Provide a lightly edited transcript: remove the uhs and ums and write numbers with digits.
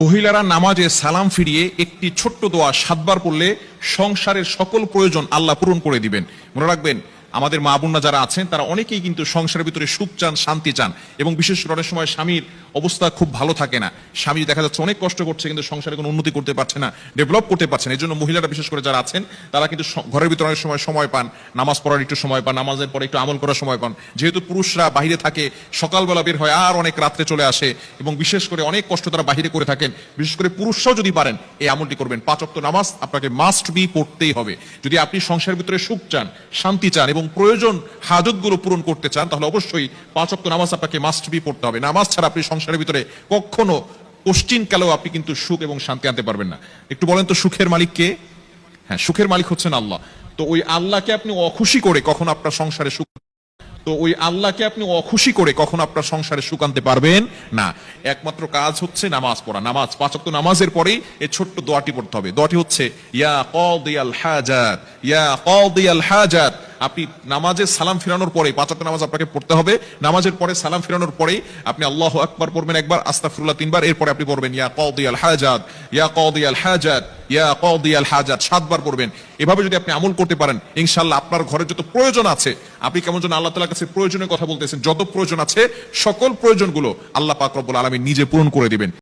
মহিলারা নামাজে সালাম ফিরিয়ে একটি ছোট্ট দোয়া 7 বার পড়লে সংসারের সকল প্রয়োজন আল্লাহ পূরণ করে দিবেন। মনে রাখবেন, আমাদের মা বোনরা যারা আছেন তারা অনেকেই কিন্তু সংসারের ভিতরে সুখ চান, শান্তি চান, এবং বিশেষ করে অনেক সময় স্বামীর অবস্থা খুব ভালো থাকে না। স্বামী দেখা যাচ্ছে অনেক কষ্ট করছে, কিন্তু সংসারে কোনো উন্নতি করতে পারছে না, ডেভেলপ করতে পারছে না। এই জন্য মহিলারা বিশেষ করে যারা আছেন তারা কিন্তু ঘরের ভিতরে অনেক সময় পান, নামাজ পড়ার একটু সময় পান, নামাজের পরে একটু আমল করার সময় পান। যেহেতু পুরুষরা বাহিরে থাকে, সকালবেলা বের হয় আর অনেক রাত্রে চলে আসে, এবং বিশেষ করে অনেক কষ্ট তারা বাহিরে করে থাকেন। বিশেষ করে পুরুষরাও যদি পারেন এই আমলটি করবেন। 5 ওয়াক্ত নামাজ আপনাকে মাস্ট বি পড়তেই হবে। যদি আপনি সংসারের ভিতরে সুখ চান, শান্তি চান এবং প্রয়োজন হাজতগুলো পূরণ করতে চান, তাহলে অবশ্যই 5 ওয়াক্ত নামাজ আপনাকে মাস্ট বি পড়তে হবে। নামাজ ছাড়া আপনি সংসারের ভিতরে কখনো কোশ্চিন কালেও আপনি কিন্তু সুখ এবং শান্তি আনতে পারবেন না। একটু বলেন তো, সুখের মালিক কে? হ্যাঁ, সুখের মালিক হচ্ছেন আল্লাহ। তো ওই আল্লাহকে আপনি অখুশি করে কখন আপনার সংসারে সুখ আপনার সংসারে সুখ আনতে পারবেন না। একমাত্র কাজ হচ্ছে নামাজ পড়া। নামাজ 5 ওয়াক্ত নামাজের পরেই এই ছোট্ট দোয়াটি পড়তে হবে। দোয়াটি হচ্ছে ইয়া কাদিয়াল হাজাত, ইয়া কাদিয়াল হাজাত। আপনি নামাজে সালাম ফিরানোর পরে, 5 ওয়াক্ত নামাজ আপনাকে পড়তে হবে, নামাজের পরে সালাম ফিরানোর পরেই আপনি আল্লাহু আকবার পড়বেন একবার, আস্তাগফিরুল্লাহ 3 বার, এরপরে আপনি পড়বেন ইয়া কাদিয়াল হাজাত, ইয়া কাদিয়াল হাজাত, ইয়া কাদিয়াল হাজাত 7 বার পড়বেন। এভাবে যদি আপনি আমল করতে পারেন, ইনশাআল্লাহ আপনার ঘরে যত প্রয়োজন আছে, আপনি কেমন যেন আল্লাহ তাআলার কাছে প্রয়োজনের কথা বলতেছেন, যত প্রয়োজন আছে সকল প্রয়োজনগুলো আল্লাহ পাক রব্বুল আলামিন নিজে পূরণ করে দিবেন।